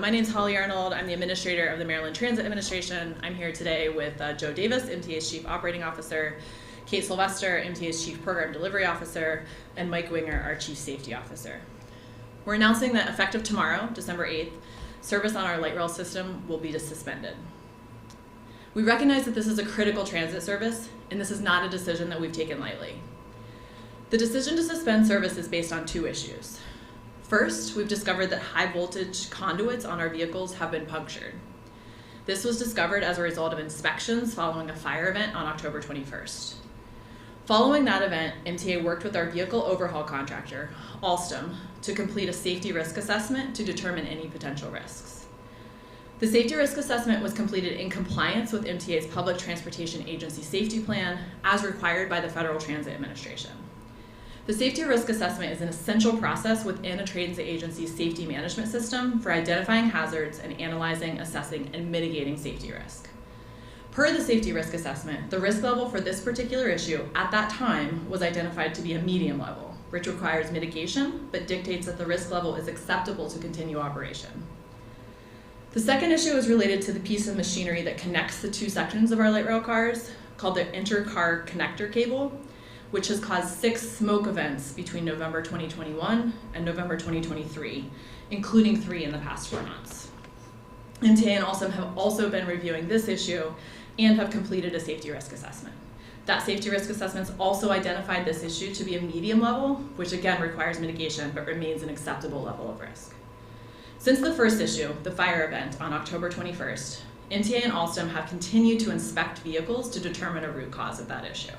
My name is Holly Arnold. I'm the administrator of the Maryland Transit Administration. I'm here today with Joe Davis, MTA's Chief Operating Officer, Kate Sylvester, MTA's Chief Program Delivery Officer, and Mike Winger, our Chief Safety Officer. We're announcing that effective tomorrow, December 8th, service on our light rail system will be suspended. We recognize that this is a critical transit service, and this is not a decision that we've taken lightly. The decision to suspend service is based on two issues. First, we've discovered that high voltage conduits on our vehicles have been punctured. This was discovered as a result of inspections following a fire event on October 21st. Following that event, MTA worked with our vehicle overhaul contractor, Alstom, to complete a safety risk assessment to determine any potential risks. The safety risk assessment was completed in compliance with MTA's Public Transportation Agency Safety Plan as required by the Federal Transit Administration. The safety risk assessment is an essential process within a transit agency's safety management system for identifying hazards and analyzing, assessing, and mitigating safety risk. Per the safety risk assessment, the risk level for this particular issue at that time was identified to be a medium level, which requires mitigation but dictates that the risk level is acceptable to continue operation. The second issue is related to the piece of machinery that connects the two sections of our light rail cars, called the inter-car connector cable, which has caused 6 smoke events between November 2021 and November 2023, including 3 in the past 4 months. MTA and Alstom have also been reviewing this issue and have completed a safety risk assessment. That safety risk assessment's also identified this issue to be a medium level, which again requires mitigation but remains an acceptable level of risk. Since the first issue, the fire event on October 21st, MTA and Alstom have continued to inspect vehicles to determine a root cause of that issue.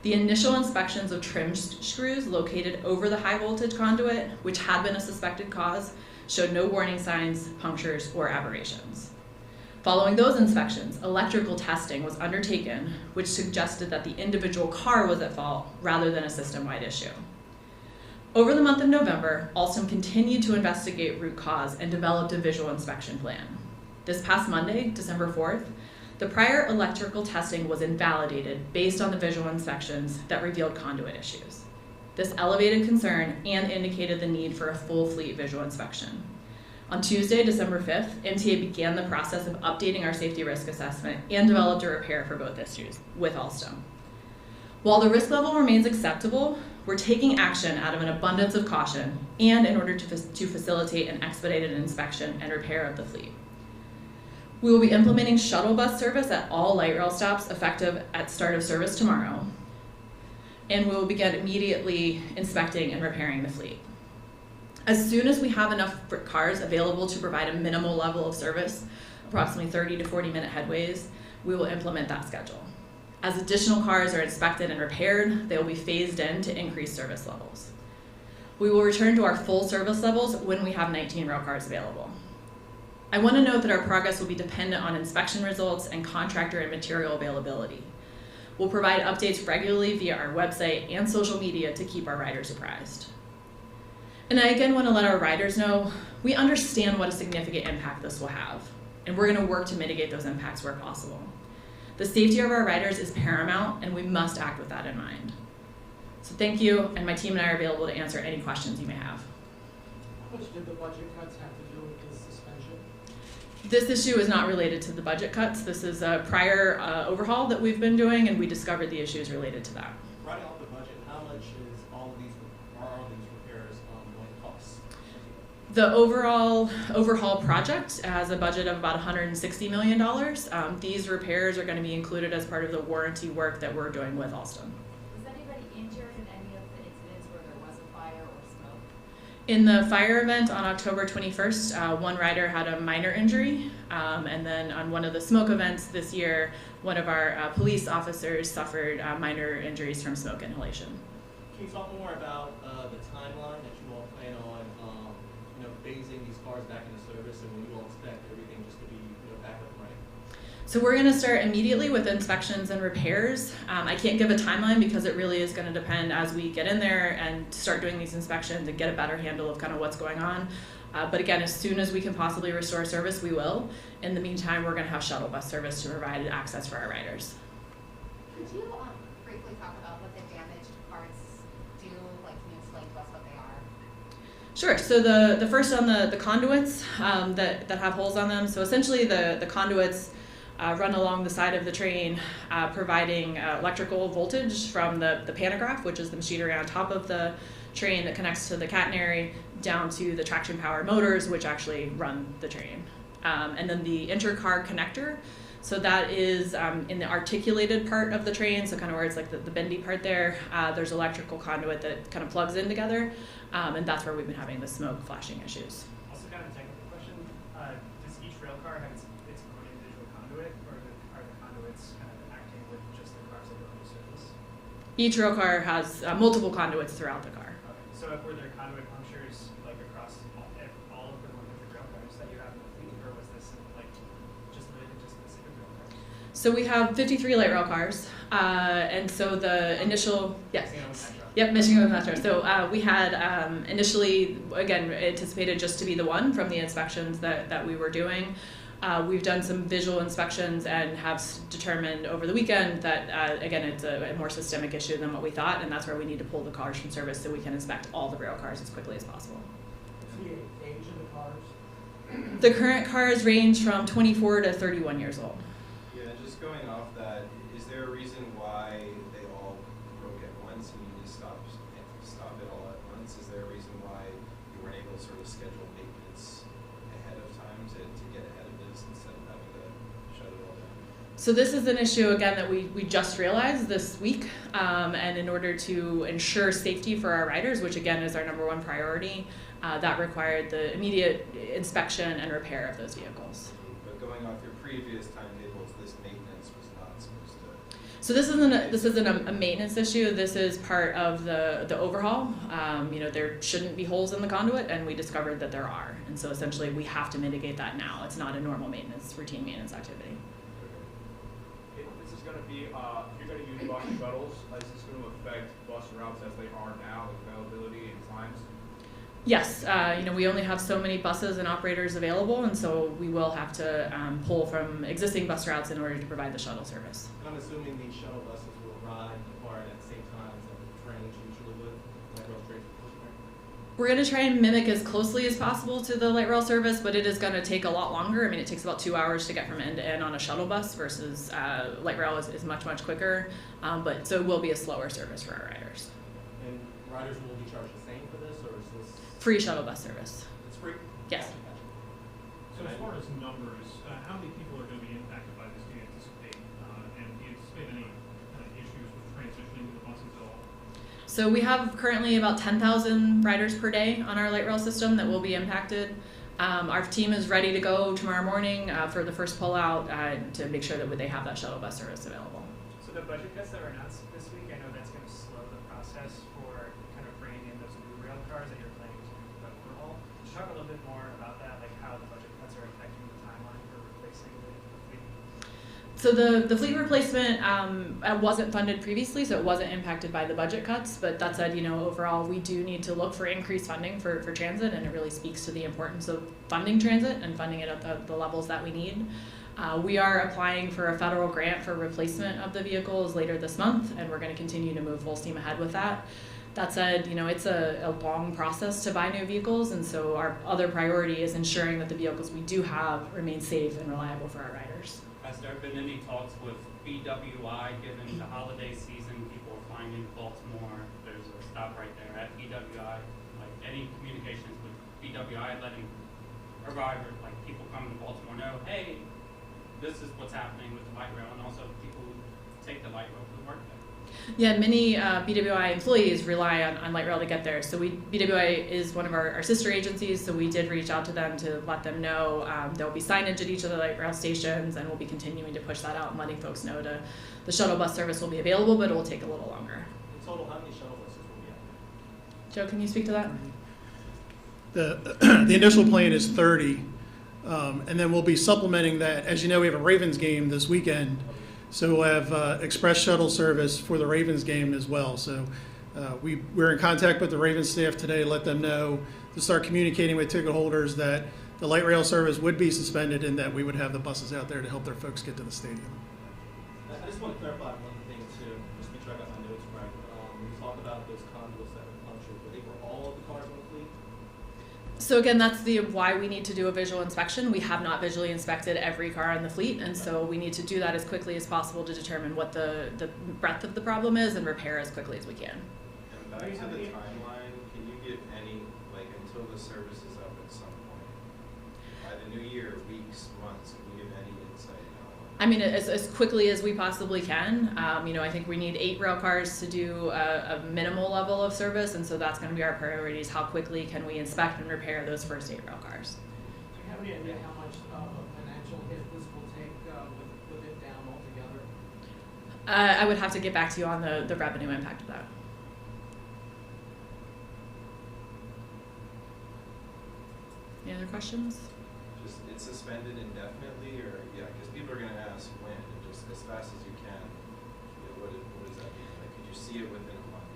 The initial inspections of trim screws located over the high voltage conduit, which had been a suspected cause, showed no warning signs, punctures, or aberrations. Following those inspections, electrical testing was undertaken, which suggested that the individual car was at fault rather than a system-wide issue. Over the month of November, Alstom continued to investigate root cause and developed a visual inspection plan. This past Monday, December 4th, the prior electrical testing was invalidated based on the visual inspections that revealed conduit issues. This elevated concern and indicated the need for a full fleet visual inspection. On Tuesday, December 5th, MTA began the process of updating our safety risk assessment and developed a repair for both issues with Alstom. While the risk level remains acceptable, we're taking action out of an abundance of caution and in order to facilitate an expedited inspection and repair of the fleet. We will be implementing shuttle bus service at all light rail stops effective at start of service tomorrow, and we will begin immediately inspecting and repairing the fleet. As soon as we have enough cars available to provide a minimal level of service, approximately 30 to 40 minute headways, we will implement that schedule. As additional cars are inspected and repaired, they will be phased in to increase service levels. We will return to our full service levels when we have 19 rail cars available. I want to note that our progress will be dependent on inspection results and contractor and material availability. We'll provide updates regularly via our website and social media to keep our riders apprised. And I again want to let our riders know we understand what a significant impact this will have, and we're going to work to mitigate those impacts where possible. The safety of our riders is paramount, and we must act with that in mind. So thank you, and my team and I are available to answer any questions you may have. How much did the budget cuts have to do with this suspension? This issue is not related to the budget cuts. This is a prior overhaul that we've been doing, and we discovered the issues related to that. Right off the budget, how much is all these repairs going to cost? The overall overhaul project has a budget of about $160 million. These repairs are going to be included as part of the warranty work that we're doing with Alstom. Was anybody injured in any of the incidents where there was a fire or smoke? In the fire event on October 21st, one rider had a minor injury, and then on one of the smoke events this year, one of our police officers suffered minor injuries from smoke inhalation. Can you talk more about the timeline that you all plan on, phasing these cars back into service, and when you all expect everything just to be back up and running? So we're going to start immediately with inspections and repairs. I can't give a timeline because it really is going to depend as we get in there and start doing these inspections and get a better handle of kind of what's going on. But again, as soon as we can possibly restore service, we will. In the meantime, we're going to have shuttle bus service to provide access for our riders. Could you briefly talk about what the damaged parts do? Like, can you explain to us what they are? Sure. So the first on the conduits that have holes on them. So essentially the conduits run along the side of the train, providing electrical voltage from the pantograph, which is the machinery on top of the train that connects to the catenary, down to the traction power motors, which actually run the train. And then the intercar connector. So that is in the articulated part of the train, so kind of where it's like the bendy part there. There's electrical conduit that kind of plugs in together, and that's where we've been having the smoke flashing issues. Also kind of a technical question, does each rail car have its own individual conduit, or are the conduits kind of acting with just the cars that go into service? Each rail car has multiple conduits throughout the car. Okay. So were there conduit punctures like across all of the 100 rail cars that you have in the fleet, or was this like just limited to specific rail cars? So we have 53 light rail cars, and so the initial, yes. Yep, Michigan Metro. So we had initially, again, anticipated just to be the one from the inspections that we were doing. We've done some visual inspections and have determined over the weekend that, again, it's a more systemic issue than what we thought, and that's where we need to pull the cars from service so we can inspect all the rail cars as quickly as possible. The age of the cars? The current cars range from 24 to 31 years old. Yeah, just going off that, is there a reason why they all broke at once and you just stop it all at once? Is there a reason why you weren't able to sort of schedule maintenance ahead of time to get ahead of this instead of having to shut it all down? So this is an issue, again, that we just realized this week, and in order to ensure safety for our riders, which again is our number one priority, that required the immediate inspection and repair of those vehicles. But going off your previous timetables, this maintenance was not supposed to... So this isn't a maintenance issue. This is part of the overhaul. There shouldn't be holes in the conduit, and we discovered that there are. And so essentially we have to mitigate that now. It's not a normal routine maintenance activity. If this is going to be, if you're going to use bus shuttles, is this going to affect bus routes as they are now, with availability and times? Yes, we only have so many buses and operators available, and so we will have to pull from existing bus routes in order to provide the shuttle service. And I'm assuming these shuttle buses will ride and depart at the same times that the trains usually would, like rail trains. We're going to try and mimic as closely as possible to the light rail service, but it is going to take a lot longer. I mean, it takes about 2 hours to get from end to end on a shuttle bus versus light rail is much, much quicker. But so it will be a slower service for our riders. And riders will be charged the same for this, or is this? Free shuttle bus service. It's free? Yes. Gotcha. So as far as numbers, how many people are going to be impacted by this, do you anticipate? And do you anticipate any kind of issues with transitioning the buses at all? So we have currently about 10,000 riders per day on our light rail system that will be impacted. Our team is ready to go tomorrow morning for the first pullout to make sure that they have that shuttle bus service available. So the budget cuts that were announced this week, I know that's going to slow the process for kind of bringing in those new rail cars that you're planning to overhaul. Could you talk a little bit more about that, like how the budget cuts are affecting the timeline for replacing the fleet? So the fleet replacement wasn't funded previously, so it wasn't impacted by the budget cuts. But that said, overall, we do need to look for increased funding for transit, and it really speaks to the importance of funding transit and funding it at the levels that we need. We are applying for a federal grant for replacement of the vehicles later this month, and we're going to continue to move full steam ahead with that. That said, it's a long process to buy new vehicles, and so our other priority is ensuring that the vehicles we do have remain safe and reliable for our riders. Has there been any talks with BWI, given the holiday season, people are flying into Baltimore, there's a stop right there at BWI, like any communications with BWI letting arrivers, like people coming to Baltimore know, hey, this is what's happening with the light rail, and also people who take the light rail to work there? Yeah, many BWI employees rely on light rail to get there. So BWI is one of our sister agencies, so we did reach out to them to let them know there will be signage at each of the light rail stations, and we'll be continuing to push that out and letting folks know the shuttle bus service will be available, but it will take a little longer. In total, how many shuttle buses will be out Joe, can you speak to that? The initial plan is 30, and then we'll be supplementing that. As you know, we have a Ravens game this weekend, so we'll have express shuttle service for the Ravens game as well. So we're in contact with the Ravens staff today to let them know, to start communicating with ticket holders that the light rail service would be suspended and that we would have the buses out there to help their folks get to the stadium. I just want to clarify one thing too, just to make sure I got my notes right. When you talk about those conduits that were punctured, were they for all of the cars on the fleet? So again, that's why we need to do a visual inspection. We have not visually inspected every car on the fleet, and so we need to do that as quickly as possible to determine what the breadth of the problem is and repair as quickly as we can. And back to the timeline, can you give any, like, until the service is up at some point? By the new year, weeks, months, can you give any insight on? I mean, as quickly as we possibly can. I think we need 8 rail cars to do a minimal level of service, and so that's going to be our priorities. How quickly can we inspect and repair those first 8 rail cars? Do you have any idea how much of a financial hit this will take with it down altogether? I would have to get back to you on the revenue impact of that. Any other questions? Just, it's suspended indefinitely, or, yeah, because people are gonna ask when, and just as fast as you can, what does that mean? Like, could you see it within a month?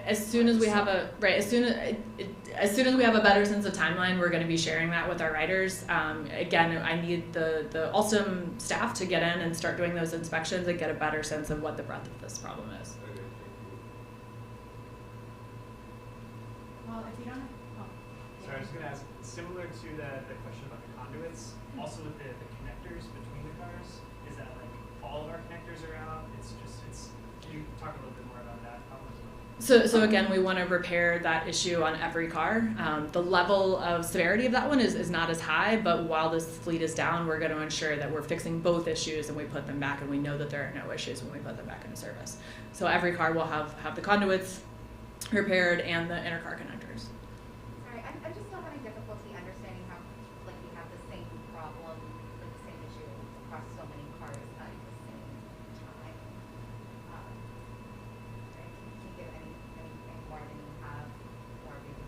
As soon as we have as soon as we have a better sense of timeline, we're going to be sharing that with our riders. Again, I need the Alstom staff to get in and start doing those inspections and get a better sense of what the breadth of this problem is. Okay, thank you. Well, if you don't have, So I was gonna ask, similar to the question about the conduits, also with the connectors between the cars, is that like all of our connectors are out? Can you talk a little bit more about that problem as well? So again, we want to repair that issue on every car. The level of severity of that one is not as high, but while this fleet is down, we're going to ensure that we're fixing both issues and we put them back, and we know that there are no issues when we put them back into service. So every car will have the conduits repaired and the inter-car connectors. Sorry, I'm just still having difficulty understanding how, like, we have the same problem, like the same issue across so many cars at the same time. Can you give anything more than you have, or maybe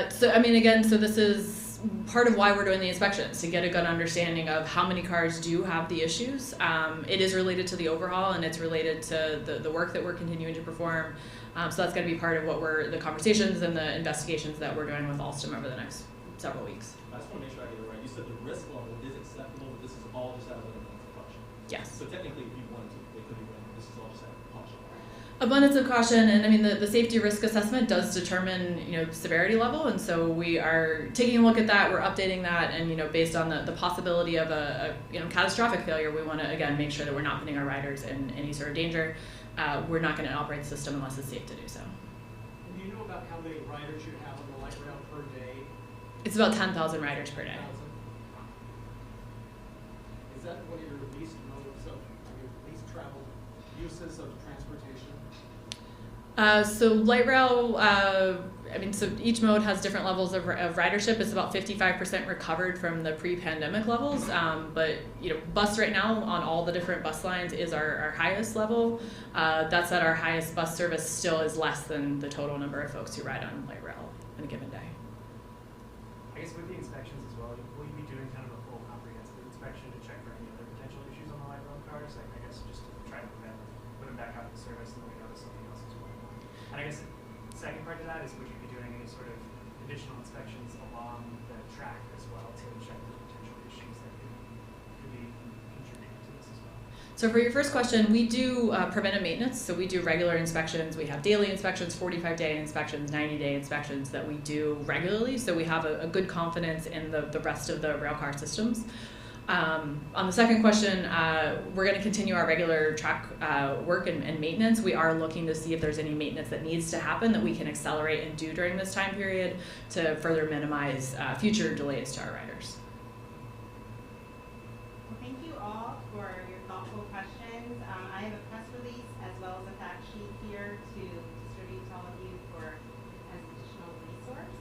So I mean, again, so this is part of why we're doing the inspections, to get a good understanding of how many cars do have the issues. It is related to the overhaul, and it's related to the work that we're continuing to perform. So that's going to be part of what the conversations and the investigations that we're doing with Alstom over the next several weeks. I just want to make sure I get it right. You said the risk level is acceptable, but this is all just out of an precaution. Yes. So technically, if you wanted to, they could be running, this is all just out of precaution. Abundance of caution, and I mean the safety risk assessment does determine severity level, and so we are taking a look at that. We're updating that, and based on the possibility of a catastrophic failure, we want to again make sure that we're not putting our riders in any sort of danger. We're not going to operate the system unless it's safe to do so. And do you know about how many riders you have on the light rail per day? It's about 10,000 riders per day. 1,000? Is that one of your least modes of, least traveled uses of transportation? So light rail, so each mode has different levels of ridership. It's about 55% recovered from the pre-pandemic levels. But bus right now on all the different bus lines is our highest level. That said, our highest bus service still is less than the total number of folks who ride on light rail in a given day. I guess with the inspections as well, will you be doing kind of a full comprehensive inspection to check for any other potential issues on the light rail cars? I guess just to try to put them back out of service and we notice something else is going on. And I guess the second part of that is, would you be doing any sort of additional inspections along the track as well to check for potential issues that could be contributing to this as well? So for your first question, we do preventive maintenance. So we do regular inspections. We have daily inspections, 45-day inspections, 90-day inspections that we do regularly. So we have a good confidence in the rest of the railcar systems. On the second question, we're going to continue our regular track work and maintenance. We are looking to see if there's any maintenance that needs to happen that we can accelerate and do during this time period to further minimize future delays to our riders. Well, thank you all for your thoughtful questions. I have a press release as well as a fact sheet here to distribute to all of you as additional resource.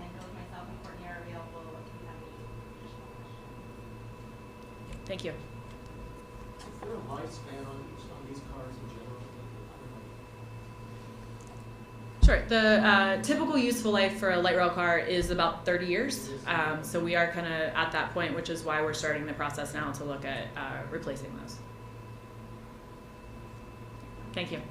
And both myself and Courtney are available if you have any additional questions. Thank you. Is there a lifespan on these cars in general? Sure. The typical useful life for a light rail car is about 30 years. So we are kind of at that point, which is why we're starting the process now to look at replacing those. Thank you.